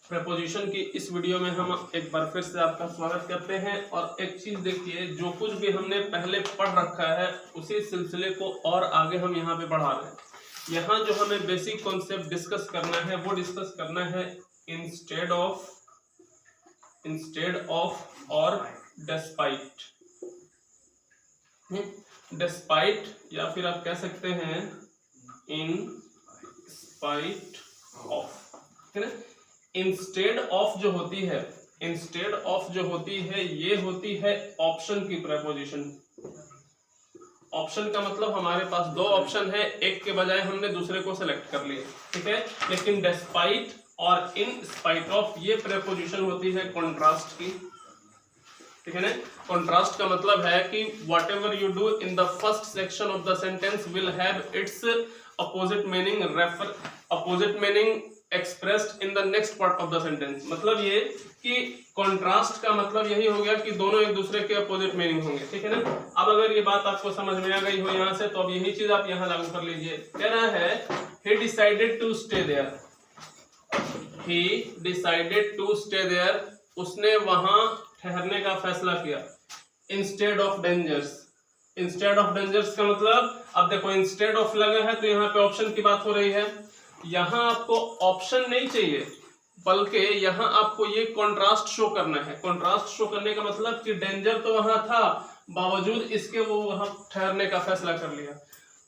Preposition की इस video में हम एक बार फिर से आपका स्वागत करते हैं। और एक चीज देखिए, जो कुछ भी हमने पहले पढ़ रखा है उसी सिलसिले को और आगे हम यहाँ पे बढ़ा रहे हैं। यहाँ जो हमें बेसिक कॉन्सेप्ट डिस्कस करना है वो डिस्कस करना है इंस्टेड ऑफ और डेस्पाइट। डेस्पाइट या फिर आप कह सकते हैं इन स्पाइट ऑफ, है ना। इंस्टेड ऑफ जो होती है, इंस्टेड ऑफ जो होती है ये होती है ऑप्शन की प्रेपोजिशन। ऑप्शन का मतलब हमारे पास दो ऑप्शन है, एक के बजाय हमने दूसरे को सेलेक्ट कर लिया, ठीक है। लेकिन डेस्पाइट और इन स्पाइट ऑफ ये प्रेपोजिशन होती है कॉन्ट्रास्ट की, ठीक है ना। कॉन्ट्रास्ट का मतलब है कि what ever you do in the first section of the sentence will have it's opposite meaning expressed in the next part of the sentence. मतलब ये कि कॉन्ट्रास्ट का मतलब यही हो गया कि दोनों एक दूसरे के अपोजिट मीनिंग होंगे, ठीक है ना। अब अगर ये बात आपको समझ में आ गई हो यहाँ से, तो अब यही चीज आप यहाँ लागू कर लीजिए। कह रहा है he decided to stay there, he decided to stay there, उसने वहां ठहरने का फैसला किया। Instead of dangers, instead of dangers का मतलब, अब देखो इंस्टेड ऑफ लगा है तो यहाँ पे ऑप्शन की बात हो रही है। यहाँ आपको ऑप्शन नहीं चाहिए, बल्कि यहाँ आपको ये कॉन्ट्रास्ट शो करना है। कॉन्ट्रास्ट शो करने का मतलब कि डेंजर तो वहां था, बावजूद इसके वो वहां ठहरने का फैसला कर लिया।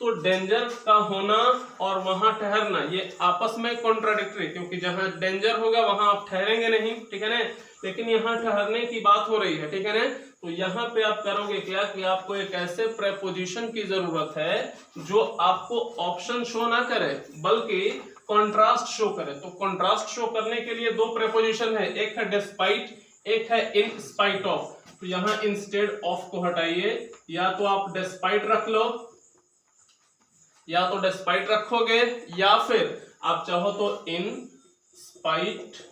तो डेंजर का होना और वहां ठहरना ये आपस में कॉन्ट्राडिक्टरी, क्योंकि जहां डेंजर होगा वहां आप ठहरेंगे नहीं, ठीक है ना। लेकिन यहाँ ठहरने की बात हो रही है, ठीक है ना। तो यहाँ पे आप करोगे क्या कि आपको एक ऐसे प्रेपोजिशन की जरूरत है जो आपको ऑप्शन शो ना करे बल्कि कॉन्ट्रास्ट शो करे। तो कॉन्ट्रास्ट शो करने के लिए दो प्रेपोजिशन है, एक है डेस्पाइट, एक है इन स्पाइट ऑफ। तो यहाँ इंस्टेड ऑफ को हटाइए, या तो आप डेस्पाइट रख लो, या तो डेस्पाइट रखोगे, या फिर आप चाहो तो इन स्पाइट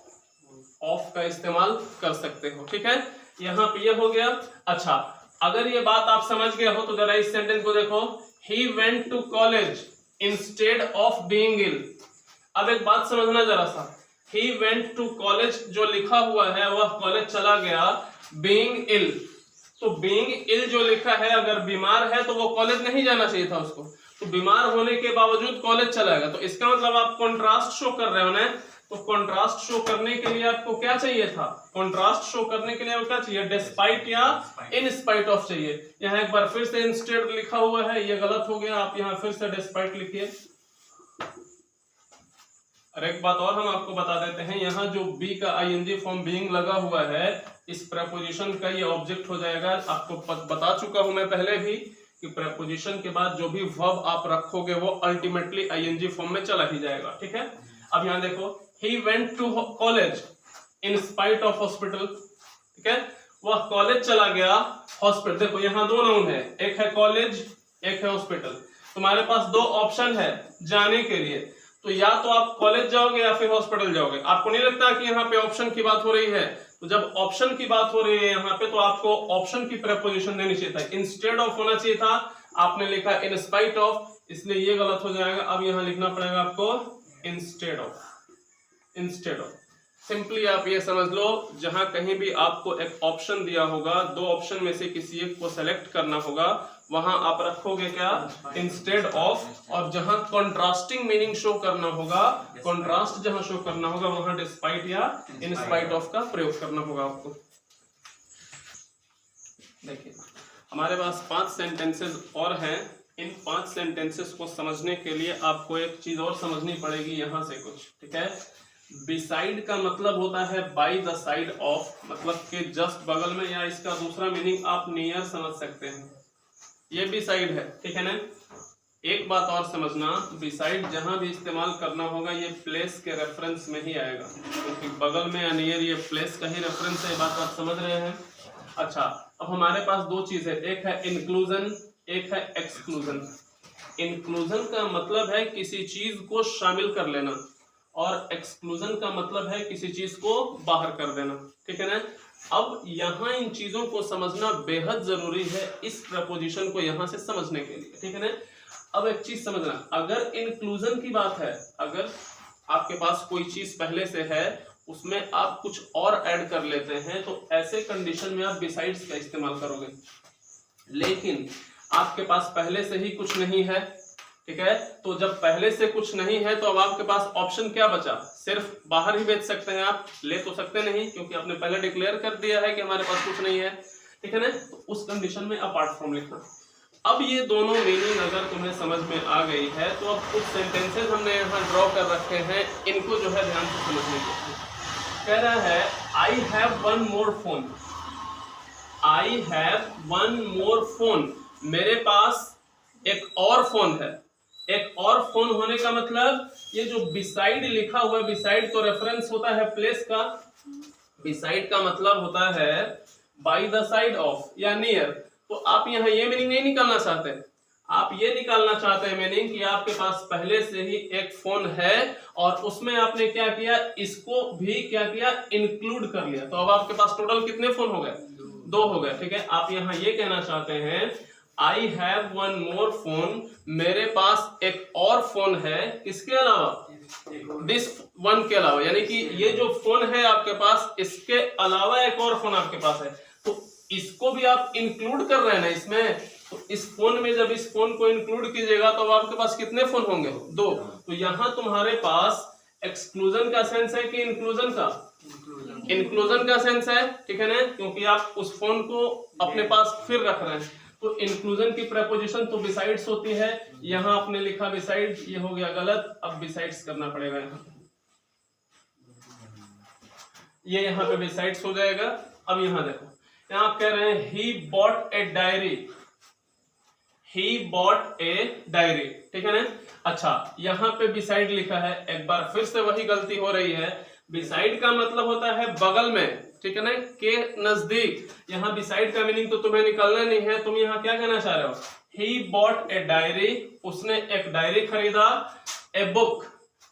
ऑफ का इस्तेमाल कर सकते हो, ठीक है। यहाँ पे ये हो गया। अच्छा, अगर ये बात आप समझ गए हो तो जरा इस सेंटेंस को देखो, he went to college instead of being ill। अब एक बात समझना जरा सा, he went to college जो लिखा हुआ है वह कॉलेज चला गया, being ill, तो being ill जो लिखा है, अगर बीमार है तो वो कॉलेज नहीं जाना चाहिए था उसको, तो बीमार होने के बावजूद कॉलेज चला गया। तो इसका मतलब आप कॉन्ट्रास्ट शो कर रहे हो ना। तो कॉन्ट्रास्ट शो करने के लिए आपको क्या चाहिए था? कॉन्ट्रास्ट शो करने के लिए आपको क्या चाहिए? डेस्पाइट या इन स्पाइट ऑफ चाहिए। यहाँ एक बार फिर से इंस्टेड लिखा हुआ है, ये गलत हो गया, आप यहाँ फिर से डेस्पाइट लिखिए। और एक बात और हम आपको बता देते हैं, यहाँ जो बी का आईएनजी फॉर्म बीइंग लगा हुआ है, इस प्रेपोजिशन का ये ऑब्जेक्ट हो जाएगा। आपको बता चुका हूं मैं पहले भी कि प्रेपोजिशन के बाद जो भी वर्ब आप रखोगे वो अल्टीमेटली आईएनजी फॉर्म में चला ही जाएगा, ठीक है। अब यहाँ देखो, he went to college in spite of hospital, ठीक है। वह कॉलेज चला गया, हॉस्पिटल। देखो यहाँ दो नाउन है, एक है कॉलेज, एक है हॉस्पिटल। तुम्हारे पास दो ऑप्शन है जाने के लिए, तो या तो आप कॉलेज जाओगे या फिर हॉस्पिटल जाओगे। आपको नहीं लगता कि यहाँ पे ऑप्शन की बात हो रही है? तो जब ऑप्शन की बात हो रही है यहाँ पे, तो आपको ऑप्शन की प्रेपोजिशन देनी चाहिए था, इंस्टेड ऑफ होना चाहिए था। आपने लिखा इन स्पाइट ऑफ, इसलिए ये गलत हो जाएगा। अब यहाँ लिखना पड़ेगा आपको instead of. Instead of simply आप ये समझ लो, जहां कहीं भी आपको एक ऑप्शन दिया होगा, दो ऑप्शन में से किसी एक को सेलेक्ट करना होगा, वहां आप रखोगे क्या? Instead of. और जहां कॉन्ट्रास्टिंग मीनिंग शो करना होगा, कॉन्ट्रास्ट जहां शो करना होगा, वहां डिस्पाइट या इन स्पाइट ऑफ का प्रयोग करना होगा आपको। देखिए हमारे पास 5 सेंटेंसेस और हैं। इन 5 सेंटेंसेस को समझने के लिए आपको एक चीज और समझनी पड़ेगी यहाँ से कुछ, ठीक है। बिसाइड का मतलब होता है बाय द साइड ऑफ, मतलब के जस्ट बगल में, या इसका दूसरा मीनिंग आप नियर समझ सकते हैं। ये बिसाइड है, ठीक है ना। एक बात और समझना, बिसाइड जहां भी इस्तेमाल करना होगा ये प्लेस के रेफरेंस में ही आएगा, क्योंकि बगल में या नियर ये प्लेस का ही रेफरेंस है। बात आप समझ रहे हैं? अच्छा, अब हमारे पास दो चीज है, एक है इंक्लूजन, एक है एक्सक्लूजन। इंक्लूजन का मतलब है किसी चीज को शामिल कर लेना, और एक्सक्लूजन का मतलब है किसी चीज को बाहर कर देना, ठीक है ना। अब यहाँ इन चीजों को समझना बेहद जरूरी है इस प्रपोजिशन को यहाँ से समझने के लिए, ठीक है ना। अब एक चीज समझना, अगर इंक्लूजन की बात है, अगर आपके पास कोई चीज पहले से है उसमें आप कुछ और ऐड कर लेते हैं, तो ऐसे कंडीशन में आप बिसाइड्स का इस्तेमाल करोगे। लेकिन आपके पास पहले से ही कुछ नहीं है, ठीक है, तो जब पहले से कुछ नहीं है तो अब आपके पास ऑप्शन क्या बचा, सिर्फ बाहर ही बेच सकते हैं, आप ले तो सकते नहीं क्योंकि आपने पहले डिक्लेयर कर दिया है कि हमारे पास कुछ नहीं है, ठीक है ना। तो उस कंडीशन में अपार्ट फ्रॉम लिखना। अब ये दोनों मीनिंग अगर तुम्हें समझ में आ गई है तो अब कुछ सेंटेंसेस हमने यहाँ ड्रॉ कर रखे हैं, इनको जो है ध्यान से समझ लीजिए। कह रहा है I have one more phone, I have one more phone, मेरे पास एक और फोन है। एक और फोन होने का मतलब ये जो बिसाइड लिखा हुआ है, बिसाइड तो रेफरेंस होता है प्लेस का, बिसाइड का मतलब होता है बाय द साइड ऑफ या नियर। तो आप यहाँ ये मीनिंग नहीं निकालना चाहते, आप ये निकालना चाहते हैं मीनिंग कि आपके पास पहले से ही एक फोन है और उसमें आपने क्या किया, इसको भी क्या किया, इंक्लूड कर लिया। तो अब आपके पास टोटल कितने फोन हो गए, 2 हो गए, ठीक है। आप यहाँ ये कहना चाहते हैं I have one more phone, मेरे पास एक और फोन है, किसके अलावा, दिस वन के अलावा, यानी कि ये जो फोन है आपके पास, इसके अलावा एक और फोन आपके पास है, तो इसको भी आप इंक्लूड कर रहे हैं ना इसमें। तो इस फोन में जब इस फोन को इंक्लूड कीजिएगा तो आपके पास कितने फोन होंगे, 2। तो यहाँ तुम्हारे पास एक्सक्लूजन का सेंस है कि इंक्लूजन का, इंक्लूजन का सेंस है, ठीक है ना, क्योंकि आप उस फोन को अपने पास फिर रख रहे हैं। तो इंक्लूजन की प्रेपोजिशन तो बिसाइड्स होती है, यहाँ आपने लिखा बिसाइड, ये हो गया गलत, अब बिसाइड्स करना पड़ेगा यहाँ, ये यहाँ पे बिसाइड्स हो जाएगा। अब यहाँ देखो, यहाँ आप कह रहे हैं he bought a diary, he bought a diary, ठीक है ना। अच्छा, यहाँ पे बिसाइड लिखा है, एक बार फिर से वही गलती हो रही है। बिसाइड का मतलब होता है बगल में, ठीक है ना, के नजदीक। यहाँ बिसाइड का मीनिंग तो तुम्हें निकालना नहीं है, तुम यहाँ क्या कहना चाह रहे हो, ही बॉट ए डायरी, उसने एक डायरी खरीदा, ए बुक,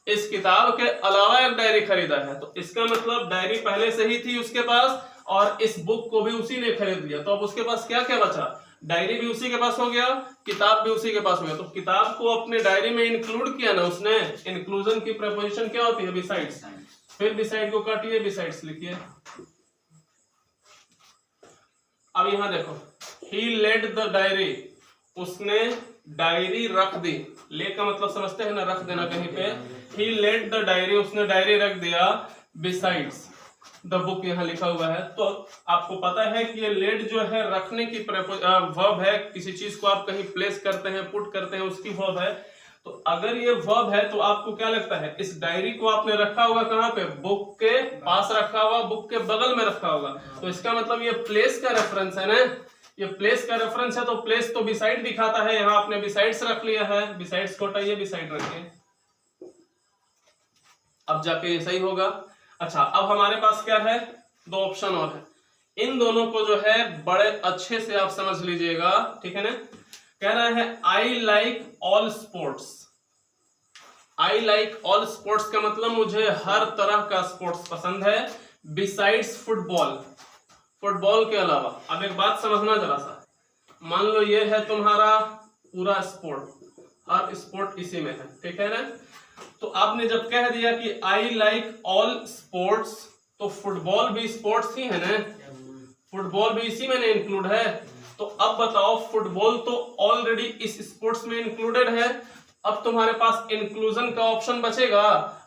इस किताब के अलावा एक डायरी खरीदा है। तो इसका मतलब डायरी पहले से ही थी उसके पास और इस बुक को भी उसी ने खरीद लिया, तो अब उसके पास क्या क्या बचा, डायरी भी उसी के पास हो गया, किताब भी उसी के पास हो गया। तो किताब को अपने डायरी में इंक्लूड किया ना उसने, इंक्लूजन की प्रेपोजिशन क्या होती है, बिसाइड्स। फिर बिसाइड को काटिए, बिसाइड्स लिखिए। अब यहां देखो, ही लेड द डायरी, उसने डायरी रख दी, ले का मतलब समझते हैं ना, रख देना कहीं पे। ही लेड द डायरी, उसने डायरी रख दिया, बिसाइड्स द बुक यहाँ लिखा हुआ है। तो आपको पता है कि ये लेड जो है रखने की वर्ब है, किसी चीज को आप कहीं प्लेस करते हैं, पुट करते हैं, उसकी वर्ब है। तो अगर ये वर्ब है तो आपको क्या लगता है, इस डायरी को आपने रखा होगा कहाँ पे, बुक के पास रखा होगा, बुक के बगल में रखा होगा। तो इसका मतलब ये प्लेस का रेफरेंस है ना, ये प्लेस का रेफरेंस है, तो प्लेस तो बिसाइड दिखाता है, यहाँ आपने बिसाइड्स रख लिया है, बिसाइड्स को हटाइए, बिसाइड रखिए, अब जाके ये सही होगा। अच्छा, अब हमारे पास क्या है, 2 ऑप्शन और है, इन दोनों को जो है बड़े अच्छे से आप समझ लीजिएगा, ठीक है ना। कह रहा है I like all sports, I like all sports का मतलब मुझे हर तरह का स्पोर्ट्स पसंद है, बिसाइड्स फुटबॉल, फुटबॉल के अलावा। अब एक बात समझना जरा सा, मान लो ये है तुम्हारा पूरा स्पोर्ट, हर स्पोर्ट इसी में है, ठीक है ना। तो आपने जब कह दिया कि आई लाइक ऑल स्पोर्ट्स, तो फुटबॉल भी स्पोर्ट्स ही है ना, फुटबॉल भी इसी में इंक्लूड है। तो अब बताओ, फुटबॉल तो ऑलरेडी इस स्पोर्ट्स में इंक्लूडेड है, अब तुम्हारे पास इंक्लूजन का ऑप्शन बचेगा,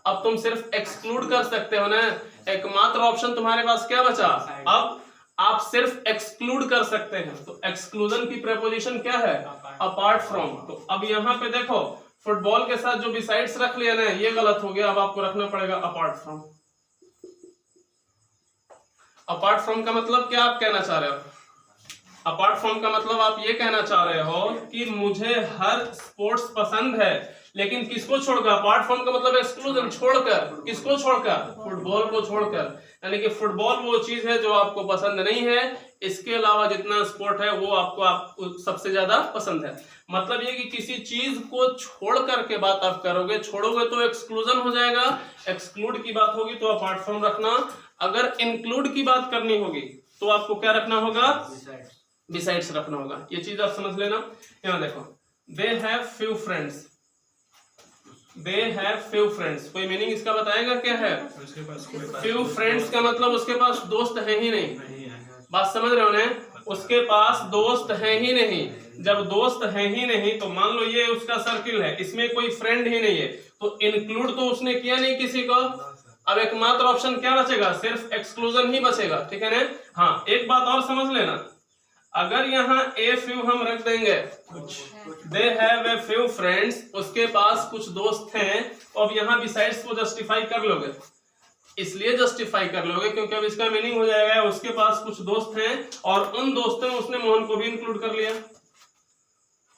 अब तुम सिर्फ एक्सक्लूड कर सकते हो ना, एकमात्र ऑप्शन तुम्हारे पास क्या बचा, अब आप सिर्फ एक्सक्लूड कर सकते हैं। तो एक्सक्लूजन की प्रेपोजिशन क्या है, अपार्ट फ्रॉम। तो अब यहाँ पे देखो, फुटबॉल के साथ जो बिसाइड्स रख लिया ना, ये गलत हो गया, अब आपको रखना पड़ेगा अपार्ट फ्रॉम। अपार्ट फ्रॉम का मतलब क्या आप कहना चाह रहे हो, अपार्ट फ्रॉम का मतलब आप ये कहना चाह रहे हो कि मुझे हर स्पोर्ट्स पसंद है, लेकिन किसको छोड़कर, अपार्ट फ्रॉम का मतलब एक्सक्लूजन, छोड़कर, किसको छोड़कर, फुटबॉल को छोड़कर। यानी कि फुटबॉल वो चीज है जो आपको पसंद नहीं है, इसके अलावा जितना स्पोर्ट है वो आपको सबसे ज्यादा पसंद है। मतलब ये कि किसी चीज को छोड़ करके बात आप करोगे, छोड़ोगे तो एक्सक्लूजन हो जाएगा, एक्सक्लूड की बात होगी तो अपार्ट फ्रॉम रखना, अगर इंक्लूड की बात करनी होगी तो आपको क्या रखना होगा, बिसाइड्स रखना होगा। ये चीज आप समझ लेना। यहाँ देखो, they have few friends, they have few friends, कोई मीनिंग इसका बताएगा क्या है? फ्यू फ्रेंड्स का मतलब उसके पास दोस्त है ही नहीं, बात समझ रहे हो ना? उसके पास दोस्त है ही नहीं। जब दोस्त है ही नहीं तो मान लो ये उसका सर्किल है, इसमें कोई फ्रेंड ही नहीं है, तो इंक्लूड तो उसने किया नहीं किसी को। अब एकमात्र ऑप्शन क्या बचेगा? सिर्फ एक्सक्लूजन ही बचेगा, ठीक है ना? हाँ, एक बात और समझ लेना, अगर यहाँ ए फ्यू हम रख देंगे, they have a few friends, उसके पास कुछ दोस्त हैं, तो अब यहाँ बिसाइड्स को जस्टिफाई कर लोगे, इसलिए जस्टिफाई कर लोगे क्योंकि अब इसका मीनिंग हो जाएगा उसके पास कुछ दोस्त हैं और उन दोस्तों में उसने मोहन को भी इंक्लूड कर लिया।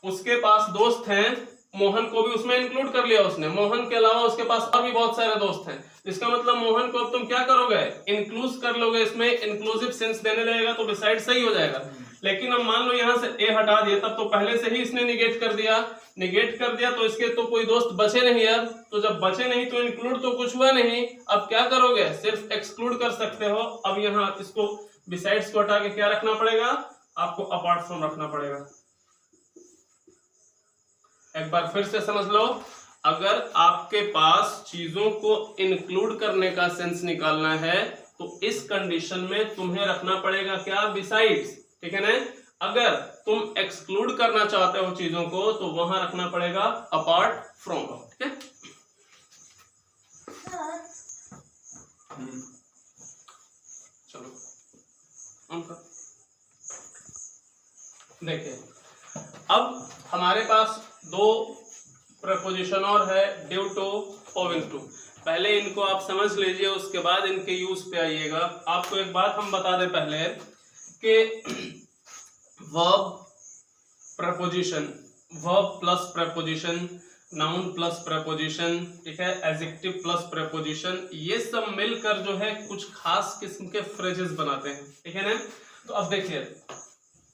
उसके पास दोस्त हैं, मोहन को भी उसमें इंक्लूड कर लिया उसने, मोहन के अलावा उसके पास और भी बहुत सारे दोस्त हैं। इसका मतलब मोहन को अब तुम क्या करोगे? इंक्लूड कर लोगे, इसमें इंक्लूसिव सेंस देने लगेगा तो बिसाइड सही हो जाएगा। लेकिन अब मान लो यहाँ से ए हटा दिया, तब तो पहले से ही इसने निगेट कर दिया, तो इसके तो कोई दोस्त बचे नहीं। अब तो जब बचे नहीं तो इंक्लूड तो कुछ हुआ नहीं, अब क्या करोगे? सिर्फ एक्सक्लूड कर सकते हो। अब यहाँ इसको बिसाइड्स को हटा के क्या रखना पड़ेगा? आपको अपार्ट फ्रॉम रखना पड़ेगा। एक बार फिर से समझ लो, अगर आपके पास चीजों को इंक्लूड करने का सेंस निकालना है तो इस कंडीशन में तुम्हें रखना पड़ेगा क्या? बिसाइड्स, ठीक है ना? अगर तुम एक्सक्लूड करना चाहते हो चीजों को तो वहां रखना पड़ेगा अपार्ट फ्रॉम, ठीक है? चलो देखिए, अब हमारे पास दो प्रपोजिशन और है, ड्यू टू, ओविंग टू। पहले इनको आप समझ लीजिए, उसके बाद इनके यूज पे आइएगा। आपको एक बात हम बता दें पहले कि verb preposition, verb plus preposition, noun plus preposition, ठीक है, एडजेक्टिव प्लस प्रपोजिशन, ये सब मिलकर जो है कुछ खास किस्म के फ्रेजेस बनाते हैं, ठीक है ना? तो अब देखिए,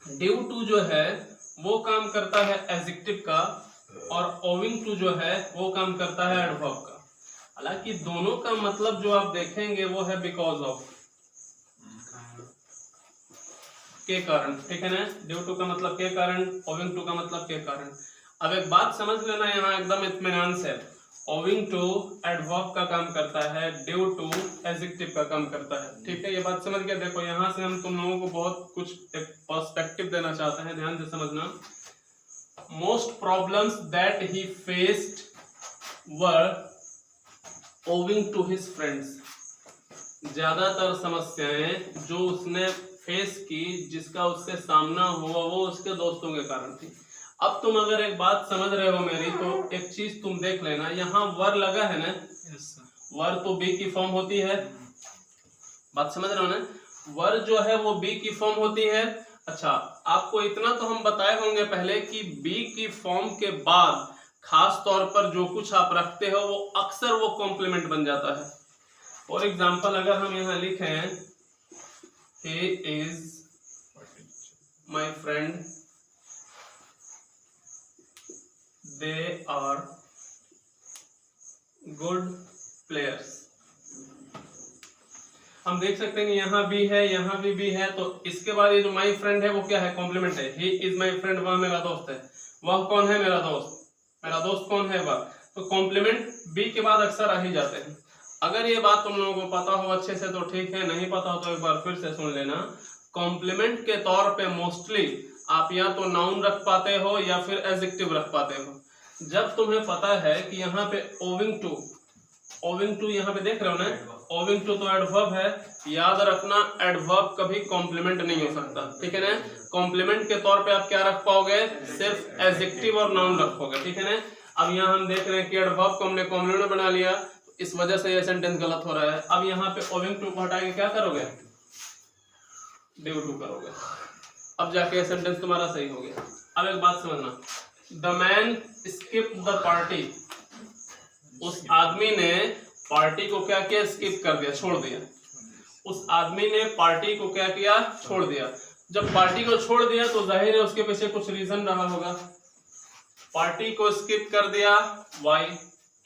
ड्यू टू जो है वो काम करता है एडजेक्टिव का और ओविंग टू जो है वो काम करता है एडवर्ब का। हालांकि दोनों का मतलब जो आप देखेंगे वो है बिकॉज ऑफ, के कारण, ठीक है ना? ड्यू टू का मतलब के कारण, ओविंग टू का मतलब के कारण। अब एक बात समझ लेना यहाँ एकदम इत्मीनान से, ओविंग टू एडवर्ब का काम करता है, ड्यू टू एडजेक्टिव का काम करता है, ठीक है? ये बात समझ के देखो, यहाँ से हम तुम लोगों को बहुत कुछ एक पर्सपेक्टिव देना चाहते हैं, ध्यान से समझना। Most problems that he faced were owing to his friends, ज्यादातर समस्याएं जो उसने फेस की, जिसका उससे सामना हुआ, वो उसके दोस्तों के कारण थी। अब तुम अगर एक बात समझ रहे हो मेरी, तो एक चीज तुम देख लेना, यहाँ वर लगा है ना, वर तो बी की फॉर्म होती है, बात समझ रहे हो ना? वर जो है वो बी की फॉर्म होती है। अच्छा, आपको इतना तो हम बताए होंगे पहले कि बी की फॉर्म के बाद खास तौर पर जो कुछ आप रखते हो वो अक्सर वो कॉम्प्लीमेंट बन जाता है। फॉर एग्जाम्पल, अगर हम यहाँ लिखें he is my friend, they are good players, हम देख सकते हैं कि यहाँ भी है, यहाँ भी है, तो इसके बाद ये जो माई फ्रेंड है वो क्या है? कॉम्प्लीमेंट है। ही इज माई फ्रेंड, वह मेरा दोस्त है। वह कौन है? मेरा दोस्त। मेरा दोस्त कौन है? वह। तो कॉम्प्लीमेंट बी के बाद अक्सर आ ही जाते हैं। अगर ये बात तुम लोगों को पता हो अच्छे से तो ठीक है, नहीं पता हो तो एक बार फिर से सुन लेना। कॉम्प्लीमेंट के तौर पे मोस्टली आप या तो नाउन रख पाते हो या फिर एडजेक्टिव रख पाते हो। जब तुम्हें पता है कि यहाँ पे ओविंग टू यहाँ पे देख रहे हो ना, ओविंग टू तो एडवर्ब है, याद रखना एडवर्ब कभी कॉम्प्लीमेंट नहीं हो सकता, ठीक है ना? कॉम्प्लीमेंट के तौर पे आप क्या रख पाओगे? सिर्फ एडजेक्टिव और नाउन रखोगे, ठीक है ना? अब यहाँ हम देख रहे हैं कि एडवर्ब को हमने कॉम्प्लीमेंट बना लिया, इस वजह से ये सेंटेंस गलत हो रहा है। अब यहाँ पे ओविंग टू को हटा के क्या करोगे? ड्यू टू करोगे, अब जाके सेंटेंस तुम्हारा सही हो गया। अब एक बात समझना, the man skip the party, उस आदमी ने पार्टी को क्या किया? स्किप कर दिया, छोड़ दिया। उस आदमी ने पार्टी को क्या किया? छोड़ दिया। जब पार्टी को छोड़ दिया तो जाहिर है उसके पीछे कुछ रीजन रहा होगा। पार्टी को स्किप कर दिया, वाई?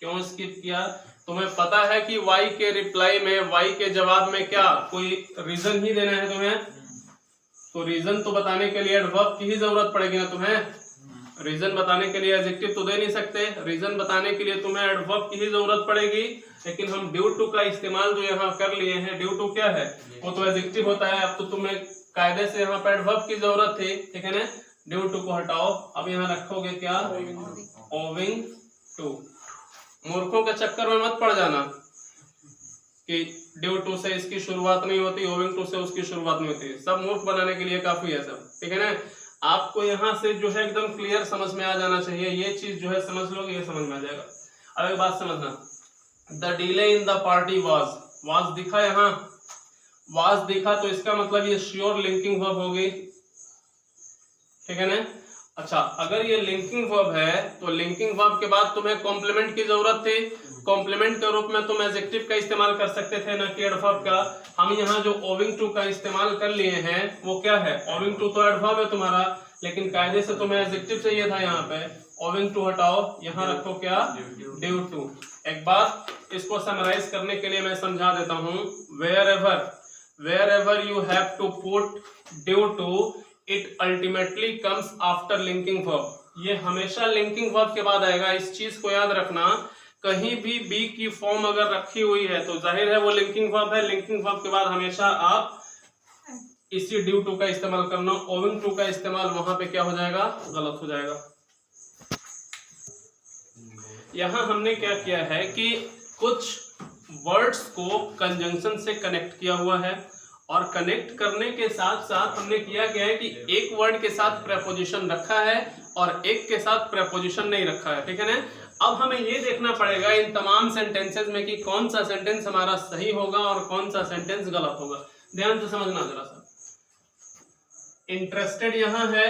क्यों स्किप किया? तुम्हें पता है कि वाई के रिप्लाई में, वाई के जवाब में क्या कोई रीजन ही देना है तुम्हें, तो रीजन तो बताने के लिए एडवर्ब की ही जरूरत पड़ेगी ना तुम्हें। रीजन बताने के लिए एडजेक्टिव तो दे नहीं सकते, रीजन बताने के लिए तुम्हें एडवर्ब की ही जरूरत पड़ेगी, लेकिन हम ड्यू टू का इस्तेमाल जो यहाँ कर लिए हैं, ड्यू टू क्या है, वो तो एडजेक्टिव होता है। अब तो तुम्हें कायदे से यहाँ पर एडवर्ब की जरूरत थी, ठीक है ना। ड्यू टू को हटाओ, अब यहाँ रखोगे क्या, ओविंग टू। मूर्खों के चक्कर में मत पड़ जाना कि ड्यू टू से इसकी शुरुआत नहीं होती, ओविंग टू से उसकी शुरुआत नहीं होती। सब मूर्ख बनाने के लिए काफी है सब, ठीक है ना। आपको यहाँ से जो है एकदम क्लियर समझ में आ जाना चाहिए, ये चीज जो है समझ लोगे, ये समझ में आ जाएगा। अब एक बात समझना, the delay in the party was दिखा, यहाँ वाज दिखा तो इसका मतलब ये श्योर लिंकिंग वर्ब होगी, ठीक है ना। अच्छा, अगर ये लिंकिंग वर्ब है तो लिंकिंग वर्ब के बाद तुम्हें कॉम्प्लीमेंट की जरूरत थी, कॉम्प्लीमेंट के रूप में तुम एडजेक्टिव का इस्तेमाल कर सकते थे ना कि एडवर्ब का। हम यहाँ जो ओविंग टू का इस्तेमाल कर लिए हैं वो क्या है, ओविंग टू तो एडवर्ब है तुम्हारा, लेकिन कायदे से तुम्हें एडजेक्टिव चाहिए था। यहाँ पे ओविंग टू हटाओ, यहाँ रखो क्या, ड्यू टू। एक बार इसको समराइज करने के लिए मैं समझा देता हूँ, where ever you have to put due to it ultimately comes after linking verb. ये हमेशा लिंकिंग वर्ब के बाद आएगा, इस चीज को याद रखना। कहीं भी बी की फॉर्म अगर रखी हुई है तो जाहिर है वो लिंकिंग वर्ब है, लिंकिंग वर्ब के बाद हमेशा आप इसी ड्यू टू का इस्तेमाल करना। ओविंग टू का इस्तेमाल वहां पे क्या हो जाएगा, गलत हो जाएगा। यहां हमने क्या किया है कि कुछ वर्ड्स को कंजंक्शन से कनेक्ट किया हुआ है, और कनेक्ट करने के साथ साथ हमने किया क्या है कि एक वर्ड के साथ प्रेपोजिशन रखा है और एक के साथ प्रेपोजिशन नहीं रखा है, ठीक है ना। अब हमें ये देखना पड़ेगा इन तमाम सेंटेंसेस में कि कौन सा सेंटेंस हमारा सही होगा और कौन सा सेंटेंस गलत होगा। ध्यान से समझना जरा सा। इंटरेस्टेड यहाँ है,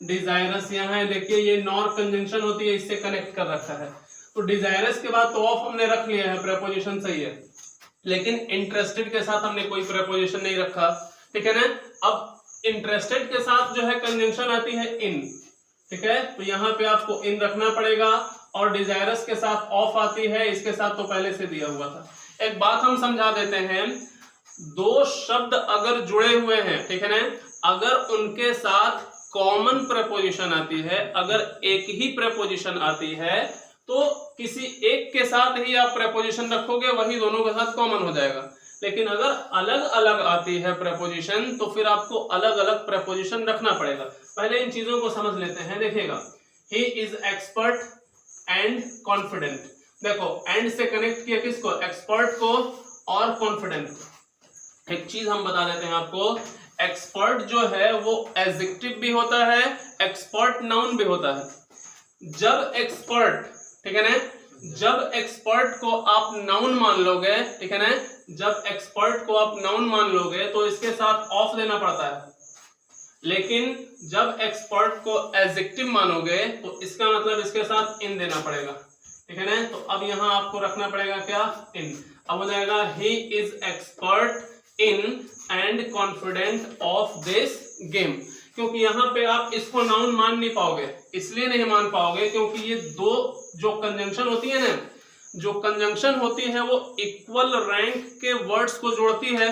डिजायरस यहाँ है, देखिए ये नॉर कंजंक्शन होती है, इससे कनेक्ट कर रखा है। तो डिजायरस के बाद तो ऑफ हमने रख लिया है, प्रेपोजिशन सही है, लेकिन इंटरेस्टेड के साथ हमने कोई प्रेपोजिशन नहीं रखा, ठीक है ना। अब इंटरेस्टेड के साथ जो है कंजंक्शन आती है इन, ठीक है, तो यहाँ पे आपको इन रखना पड़ेगा, और डिजायरस के साथ ऑफ आती है, इसके साथ तो पहले से दिया हुआ था। एक बात हम समझा देते हैं, दो शब्द अगर जुड़े हुए हैं, ठीक है ना, अगर उनके साथ कॉमन प्रेपोजिशन आती है, अगर एक ही प्रेपोजिशन आती है तो किसी एक के साथ ही आप प्रेपोजिशन रखोगे, वही दोनों के साथ कॉमन हो जाएगा। लेकिन अगर अलग अलग आती है प्रेपोजिशन तो फिर आपको अलग अलग प्रेपोजिशन रखना पड़ेगा। पहले इन चीजों को समझ लेते हैं। देखिएगा, he is expert and confident. देखो, एंड से कनेक्ट किया किसको, एक्सपर्ट को और कॉन्फिडेंट को। एक चीज हम बता देते हैं आपको, एक्सपर्ट जो है वो एडजेक्टिव भी होता है, एक्सपर्ट नाउन भी होता है। जब एक्सपर्ट, ठीक है ना, जब एक्सपर्ट को आप नाउन मान लोगे, ठीक है ना, जब एक्सपर्ट को आप नाउन मान लोगे तो इसके साथ ऑफ देना पड़ता है, लेकिन जब एक्सपर्ट को एडजेक्टिव मानोगे तो इसका मतलब इसके साथ इन देना पड़ेगा, ठीक है ना। तो अब यहां आपको रखना पड़ेगा क्या, इन। अब हो जाएगा he is expert in and confident of this game. क्योंकि यहाँ पे आप इसको नाउन मान नहीं पाओगे, इसलिए नहीं मान पाओगे क्योंकि ये दो जो कंजंक्शन होती है ना, जो कंजंक्शन होती है वो इक्वल रैंक के वर्ड्स को जोड़ती है।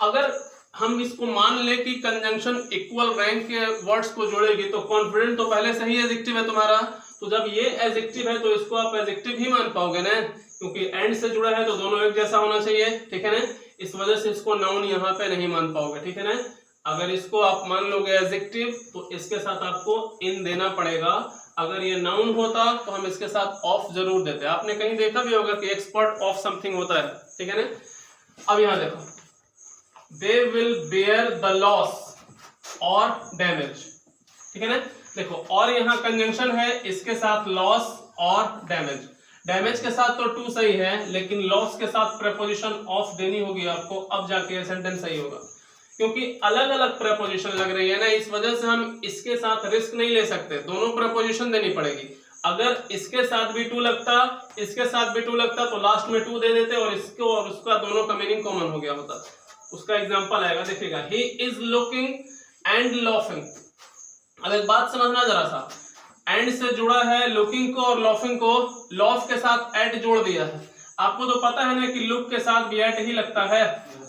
अगर हम इसको मान ले कि कंजंक्शन इक्वल रैंक के वर्ड्स को जोड़ेगी तो कॉन्फिडेंट तो पहले से ही एडजेक्टिव है तुम्हारा, तो जब ये एडजेक्टिव है तो इसको आप एडजेक्टिव ही मान पाओगे ना, क्योंकि एंड से जुड़ा है तो दोनों एक जैसा होना चाहिए, ठीक है ना। इस वजह से इसको नाउन यहाँ पे नहीं मान पाओगे, ठीक है ना। अगर इसको आप मान लोगे एडजेक्टिव तो इसके साथ आपको इन देना पड़ेगा। अगर ये नाउन होता तो हम इसके साथ ऑफ जरूर देते। आपने कहीं देखा भी होगा कि एक्सपर्ट ऑफ समथिंग होता है, ठीक है ना। अब यहाँ देखो, they will bear the loss और डैमेज, ठीक है ना। देखो, और यहाँ कंजंक्शन है, इसके साथ लॉस और डैमेज। डैमेज के साथ तो टू सही है, लेकिन लॉस के साथ प्रेपोजिशन ऑफ देनी होगी आपको, अब जाके सेंटेंस सही होगा। क्योंकि अलग अलग प्रेपोजिशन लग रही है ना, इस वजह से हम इसके साथ रिस्क नहीं ले सकते, दोनों प्रेपोजिशन देनी पड़ेगी। अगर इसके साथ भी टू लगता, इसके साथ भी टू लगता तो लास्ट में टू दे देते और इसको और उसका दोनों का मीनिंग कॉमन हो गया होता। उसका एग्जांपल आएगा, देखिएगा, he is looking and laughing. अब एक बात समझना जरा सा, एंड से जुड़ा है लुकिंग को और लाफिंग को, लॉफ के साथ एट जोड़ दिया है। आपको तो पता है ना कि लुक के साथ भी एट ही लगता है,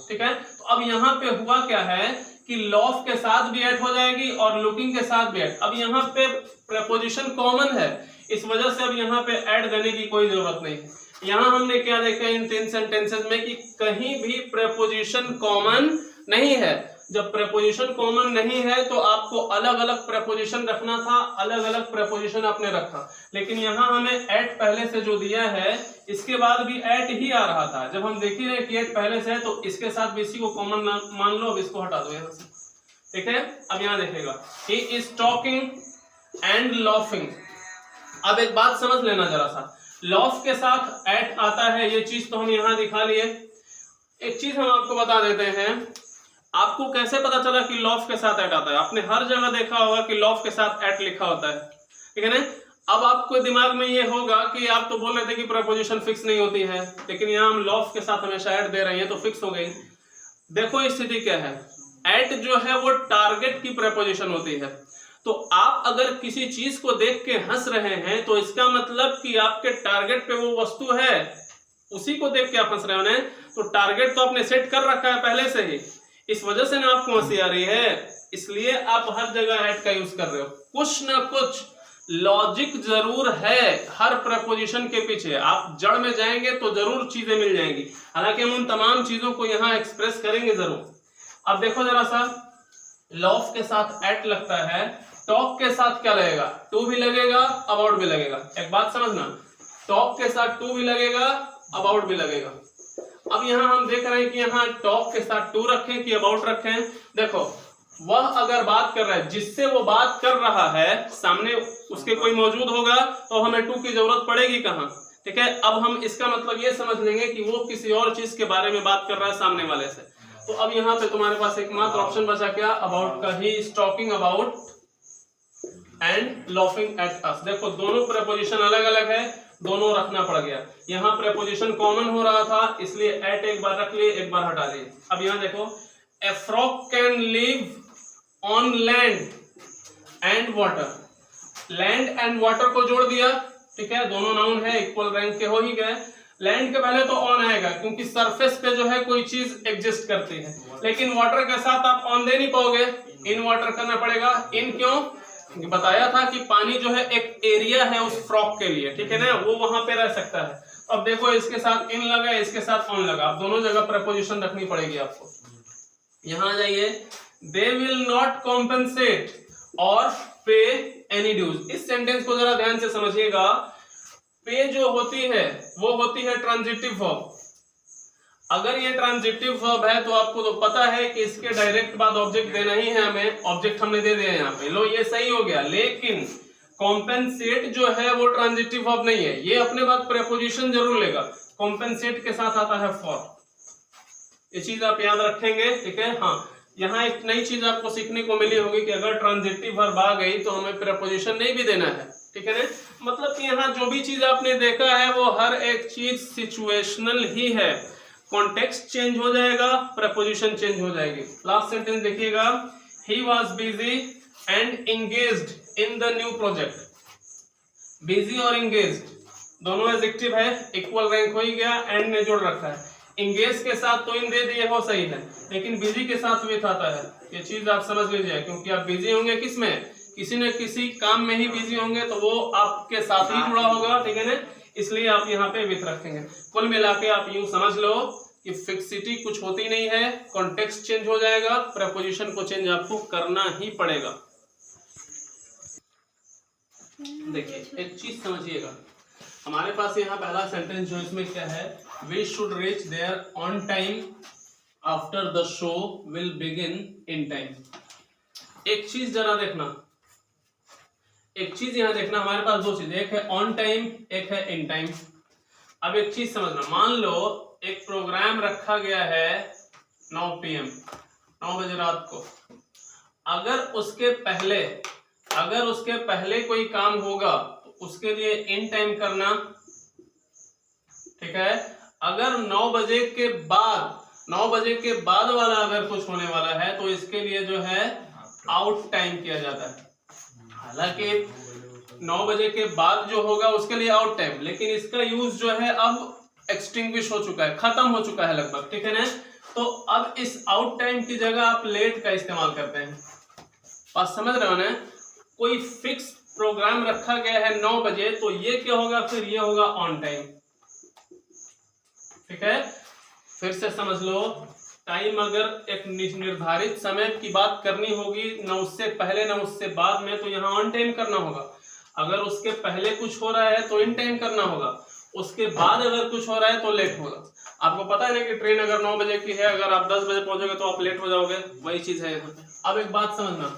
ठीक है। तो अब यहाँ पे हुआ क्या है कि लॉफ के साथ भी एट हो जाएगी और लुकिंग के साथ भी एट। अब यहाँ पे प्रेपोजिशन कॉमन है, इस वजह से अब यहाँ पे ऐड देने की कोई जरूरत नहीं है। यहाँ हमने क्या देखा इन 3 सेंटेंसेस में कि कहीं भी प्रेपोजिशन कॉमन नहीं है। जब प्रेपोजिशन कॉमन नहीं है तो आपको अलग अलग प्रेपोजिशन रखना था, अलग अलग प्रेपोजिशन आपने रखा, लेकिन यहाँ हमें एट पहले से जो दिया है इसके बाद भी एट ही आ रहा था। जब हम देख ही रहे कि एट पहले से है तो इसके साथ भी इसी को कॉमन मान लो। अब इसको हटा दो यहाँ से, ठीक है। अब यहाँ देखेगा he is talking and laughing. अब एक बात समझ लेना जरा सा, लॉफ के साथ एट आता है, ये चीज तो हम यहाँ दिखा लिए। एक चीज हम आपको बता देते हैं, आपको कैसे पता चला कि लॉफ के साथ एट आता है? आपने हर जगह देखा होगा कि लॉफ के साथ एट लिखा होता है, ठीक है ना। अब आपको दिमाग में ये होगा कि आप तो बोल रहे थे कि प्रेपोजिशन फिक्स नहीं होती है, लेकिन यहाँ हम लॉफ के साथ हमेशा एट दे रहे हैं तो फिक्स हो गई। देखो स्थिति क्या है, एट जो है वो टारगेट की प्रेपोजिशन होती है। तो आप अगर किसी चीज को देख के हंस रहे हैं तो इसका मतलब कि आपके टारगेट पे वो वस्तु है, उसी को देख के आप हंस रहे हो। तो टारगेट तो आपने सेट कर रखा है पहले से ही, इस वजह से ना आपको हंसी आ रही है, इसलिए आप हर जगह एट का यूज कर रहे हो। कुछ ना कुछ लॉजिक जरूर है हर प्रेपोजिशन के पीछे, आप जड़ में जाएंगे तो जरूर चीजें मिल जाएंगी। हालांकि हम उन तमाम चीजों को यहाँ एक्सप्रेस करेंगे जरूर। अब देखो जरा सा, लॉफ के साथ एट लगता है, टॉक के साथ क्या लगेगा? टू भी लगेगा, अबाउट भी लगेगा। एक बात समझना, टॉक के साथ टू भी लगेगा, अबाउट भी लगेगा। अब यहाँ हम देख रहे हैं कि यहाँ टॉक के साथ टू रखें कि अबाउट रखें। देखो वह अगर बात कर रहा है, जिससे वो बात कर रहा है सामने उसके कोई मौजूद होगा तो हमें टू की जरूरत पड़ेगी कहाँ, ठीक है। अब हम इसका मतलब ये समझ लेंगे कि वो किसी और चीज के बारे में बात कर रहा है सामने वाले से। तो अब यहाँ पे तुम्हारे पास एकमात्र ऑप्शन बचा क्या? अबाउट का। He is talking about and laughing at us. देखो दोनों प्रेपोजिशन अलग अलग है, दोनों रखना पड़ गया। यहाँ प्रेपोजिशन कॉमन हो रहा था इसलिए एट एक बार रख लिए, एक बार हटा लिए। अब यहाँ देखो, ए frog can live on land and water. Land and water को जोड़ दिया, ठीक है, दोनों नाउन है, इक्वल रैंक के हो ही गए। लैंड के पहले तो ऑन आएगा क्योंकि सरफेस पे जो है कोई चीज एग्जिस्ट करती है, लेकिन वाटर के साथ आप ऑन दे नहीं पाओगे, इन वाटर करना पड़ेगा। इन क्यों? बताया था कि पानी जो है एक एरिया है उस फ्रॉग के लिए, ठीक है ना, वो वहां पे रह सकता है। अब देखो इसके साथ इन लगा, इसके साथ ऑन लगा, अब दोनों जगह प्रेपोजिशन रखनी पड़ेगी आपको। यहां आ जाइए, दे विल नॉट कॉम्पेंसेट और पे एनी ड्यूज। इस सेंटेंस को जरा ध्यान से समझिएगा। पे जो होती है वो होती है ट्रांजिटिव वर्ब। अगर ये ट्रांजिटिव वर्ब है तो आपको तो पता है कि इसके डायरेक्ट बाद ऑब्जेक्ट देना ही है हमें, ऑब्जेक्ट हमने दे दिया यहाँ पे, लो ये सही हो गया। लेकिन कॉम्पेंसेट जो है वो ट्रांजिटिव वर्ब नहीं है, ये अपने बाद प्रेपोजिशन जरूर लेगा। कॉम्पेंसेट के साथ आता है फॉर, ये चीज आप याद रखेंगे, ठीक है। हाँ, यहाँ एक नई चीज आपको सीखने को मिली होगी कि अगर ट्रांजिटिव वर्ब आ गई तो हमें प्रेपोजिशन नहीं भी देना है, ठीक है ना। मतलब कि यहाँ जो भी चीज आपने देखा है वो हर एक चीज सिचुएशनल ही है। कॉन्टेक्स्ट चेंज हो जाएगा, प्रेपोजिशन चेंज हो जाएगी। लास्ट सेंटेंस देखिएगा, he was busy and engaged in the new project. Busy और एंगेज्ड दोनों एडजेक्टिव है, इक्वल रैंक हो ही गया, एंड ने जोड़ रखा है। एंगेज के साथ तो इन दे दिए हो, सही है, लेकिन बिजी के साथ विथ आता है, ये चीज आप समझ लीजिए, क्योंकि आप बिजी होंगे किसमें, किसी न किसी काम में ही बिजी होंगे तो वो आपके साथ ही जुड़ा होगा, ठीक है ना, इसलिए आप यहाँ पे विथ रखेंगे। कुल मिला के आप यूं समझ लो कि फिक्सिटी कुछ होती नहीं है, कॉन्टेक्स्ट चेंज हो जाएगा, प्रेपोजिशन को चेंज आपको करना ही पड़ेगा। देखिए एक चीज समझिएगा, हमारे पास यहाँ पहला सेंटेंस जो इसमें क्या है, we should reach there on time after the show will begin in time. एक चीज जरा देखना, एक चीज यहाँ देखना, हमारे पास दो चीज, एक है ऑन टाइम, एक है इन टाइम। अब एक चीज समझना, मान लो एक प्रोग्राम रखा गया है 9 PM 9 बजे रात को, अगर उसके पहले कोई काम होगा तो उसके लिए इन टाइम करना, ठीक है। अगर 9 बजे के बाद वाला अगर कुछ होने वाला है तो इसके लिए जो है आउट टाइम किया जाता है। हालांकि 9 बजे के बाद जो होगा उसके लिए आउट टाइम, लेकिन इसका यूज जो है अब एक्सटिंग्विश हो चुका है, खत्म हो चुका है लगभग, ठीक है ना। तो अब इस आउट टाइम की जगह आप लेट का इस्तेमाल करते हैं। बात समझ रहे हो ना? कोई फिक्स प्रोग्राम रखा गया है 9 बजे, तो ये क्या होगा, फिर ये होगा ऑन टाइम। ठीक है, फिर से समझ लो, टाइम अगर एक निर्धारित समय की बात करनी होगी, न उससे पहले न उससे बाद में, तो यहाँ ऑन टाइम करना होगा। अगर उसके पहले कुछ हो रहा है तो इन टाइम करना होगा, उसके बाद अगर कुछ हो रहा है तो लेट होगा। आपको पता है ना कि ट्रेन अगर 9 बजे की है, अगर आप 10 बजे पहुंचोगे तो आप लेट हो जाओगे, वही चीज है यहाँ पे। अब एक बात समझना,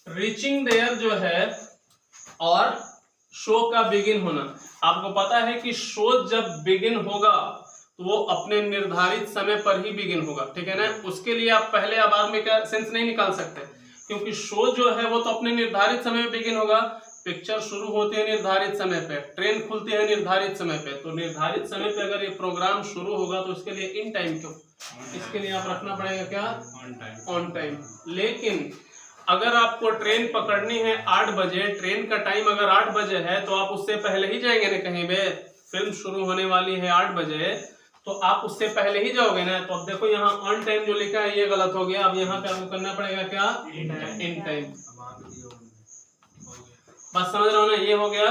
रीचिंग देयर जो है और शो का बिगिन होना, आपको पता है कि शो जब बिगिन होगा तो वो अपने निर्धारित समय पर ही बिगिन होगा। ठीक है ना? उसके लिए आप पहले या बाद में क्या सेंस नहीं निकाल सकते, क्योंकि शो जो है वो तो अपने निर्धारित समय में बिगिन होगा। पिक्चर शुरू होती है निर्धारित समय पे, ट्रेन खुलती है निर्धारित समय पे, तो निर्धारित समय पे अगर ये प्रोग्राम शुरू होगा तो इसके लिए इन टाइम क्यों, इसके लिए आप रखना पड़ेगा क्या, ऑन टाइम। लेकिन अगर आपको ट्रेन पकड़नी है 8 बजे, ट्रेन का टाइम अगर 8 बजे है तो आप उससे पहले ही जाएंगे ना कहीं पे, फिल्म शुरू होने वाली है 8 बजे, तो आप उससे पहले ही जाओगे ना। तो अब देखो यहाँ ऑन टाइम जो लिखा है ये गलत हो गया, अब यहाँ पे आपको करना पड़ेगा क्या, इन टाइम। बस समझ रहे हो ना, ये हो गया।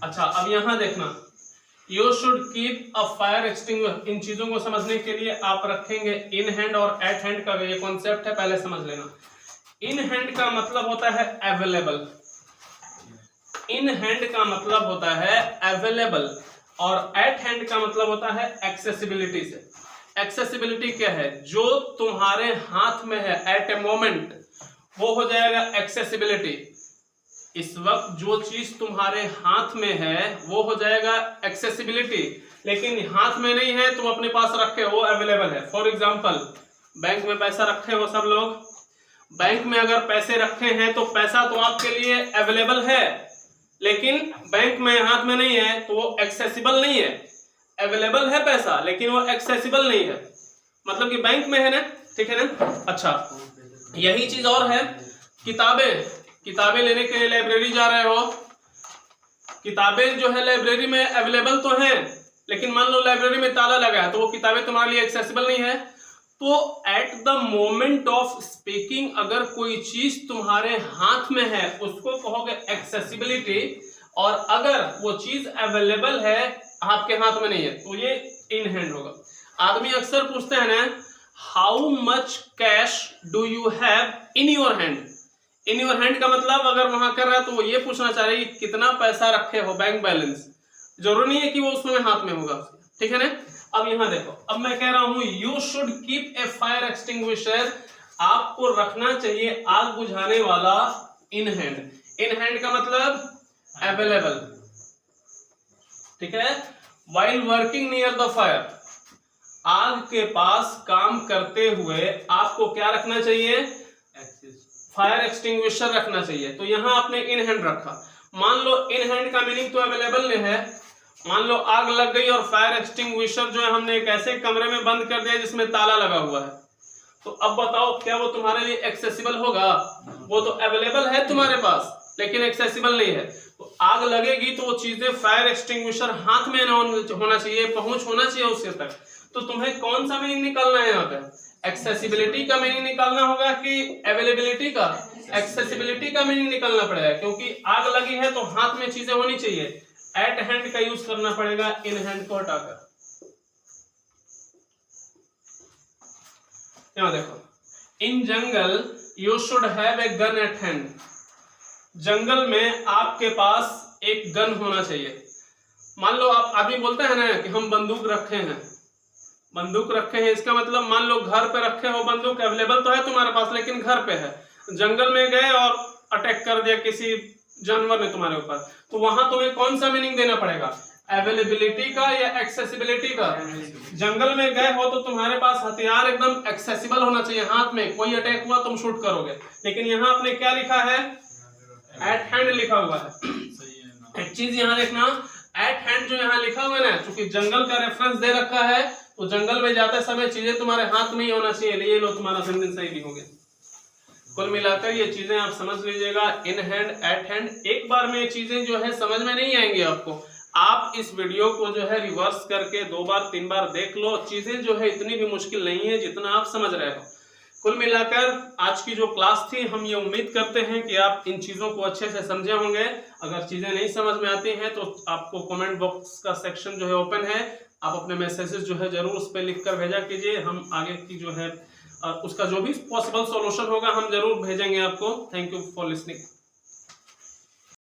अच्छा, अब यहाँ देखना, you should keep a fire extinguisher. इन चीजों को समझने के लिए आप रखेंगे इन हैंड और एट हैंड का ये कॉन्सेप्ट है, पहले समझ लेना। इन हैंड का मतलब होता है अवेलेबल, इन हैंड का मतलब होता है अवेलेबल, और एट हैंड का मतलब होता है एक्सेसिबिलिटी से। एक्सेसिबिलिटी क्या है, जो तुम्हारे हाथ में है एट ए मोमेंट, वो हो जाएगा एक्सेसिबिलिटी। इस वक्त जो चीज तुम्हारे हाथ में है वो हो जाएगा एक्सेसिबिलिटी, लेकिन हाथ में नहीं है, तुम अपने पास रखे हो, वो अवेलेबल है। फॉर एग्जांपल, बैंक में पैसा रखे हो सब लोग, बैंक में अगर पैसे रखे हैं तो पैसा तो आपके लिए अवेलेबल है, लेकिन बैंक में हाथ में नहीं है तो वो एक्सेसिबल नहीं है। अवेलेबल है पैसा लेकिन वो एक्सेसिबल नहीं है, मतलब कि बैंक में है ना। ठीक है ना? अच्छा, यही चीज और है, किताबें लेने के लिए लाइब्रेरी जा रहे हो, किताबें जो है लाइब्रेरी में अवेलेबल तो हैं, लेकिन मान लो लाइब्रेरी में ताला लगा है तो वो किताबें तुम्हारे लिए एक्सेसिबल नहीं है। तो at the moment of speaking अगर कोई चीज तुम्हारे हाथ में है उसको कहोगे एक्सेसिबिलिटी, और अगर वो चीज अवेलेबल है आपके हाथ में नहीं है तो ये इन हैंड होगा। आदमी अक्सर पूछते हैं ना, how much cash do you have in your hand. In your hand का मतलब अगर वहां कर रहा है तो वो ये पूछना चाह रही है कितना पैसा रखे हो, बैंक बैलेंस। जरूरी नहीं है कि वो उसमें हाथ में होगा। ठीक है ना? अब यहां देखो, अब मैं कह रहा हूं you should keep a fire extinguisher, आपको रखना चाहिए आग बुझाने वाला इन हैंड। इन हैंड का मतलब अवेलेबल। ठीक है? While working near the fire, आग के पास काम करते हुए आपको क्या रखना चाहिए, फायर एक्सटिंग्विशर रखना चाहिए। तो यहां आपने इन हैंड रखा। मान लो इन हैंड का मीनिंग तो अवेलेबल नहीं है, मान लो आग लग गई और फायर एक्सटिंग्विशर जो है हमने एक ऐसे कमरे में बंद कर दिया जिसमें ताला लगा हुआ है, तो अब बताओ क्या वो तुम्हारे लिए एक्सेसिबल होगा? वो तो अवेलेबल है तुम्हारे पास लेकिन एक्सेसिबल नहीं है। तो आग लगेगी तो वो चीजें, फायर एक्सटिंग्विशर हाथ में होना चाहिए, पहुंच होना चाहिए उसके तक। तो तुम्हें कौन सा मीनिंग निकालना है यहाँ पे, एक्सेसिबिलिटी का मीनिंग निकालना होगा कि अवेलेबिलिटी का? एक्सेसिबिलिटी का मीनिंग निकालना पड़ेगा, क्योंकि आग लगी है तो हाथ में चीजें होनी चाहिए। एट हैंड का यूज करना पड़ेगा इन हैंड को हटाकर। यहां देखो, in jungle you should have a gun at hand, जंगल में आपके पास एक गन होना चाहिए। मान लो आप, आदमी बोलते हैं ना कि हम बंदूक रखे हैं, बंदूक रखे हैं, इसका मतलब मान लो घर पे रखे हो बंदूक, अवेलेबल तो है तुम्हारे पास लेकिन घर पे है। जंगल में गए और अटैक कर दिया किसी जानवर ने तुम्हारे ऊपर, तो वहां तुम्हें कौन सा मीनिंग देना पड़ेगा, अवेलेबिलिटी का या एक्सेसिबिलिटी का? जंगल में गए हो तो तुम्हारे पास हथियार एकदम एक्सेसिबल होना चाहिए, हाथ में कोई अटैक हुआ तुम शूट करोगे। लेकिन यहाँ आपने क्या लिखा है, एट हैंड लिखा हुआ है। एक चीज यहाँ देखना, एट हैंड जो यहाँ लिखा हुआ है ना, क्योंकि जंगल का रेफरेंस दे रखा है तो जंगल में जाते समय चीजें तुम्हारे हाथ में ही होना चाहिए। ये लो तुम्हारा सेंटेंस सही भी हो गया। कुल मिलाकर ये चीजें आप समझ लीजिएगा, इन हैंड, एट हैंड। एक बार में ये चीजें जो है समझ में नहीं आएंगी आपको, आप इस वीडियो को जो है रिवर्स करके 2 बार 3 बार देख लो, चीजें जो है इतनी भी मुश्किल नहीं है जितना आप समझ रहे हो। कुल मिलाकर आज की जो क्लास थी, हम ये उम्मीद करते हैं कि आप इन चीजों को अच्छे से समझे होंगे। अगर चीजें नहीं समझ में आती हैं तो आपको कमेंट बॉक्स का सेक्शन जो है ओपन है, आप अपने मैसेजेस जो है जरूर उस पर लिख कर भेजा कीजिए। हम आगे की जो है उसका जो भी पॉसिबल सॉल्यूशन होगा हम जरूर भेजेंगे आपको। Thank you for listening.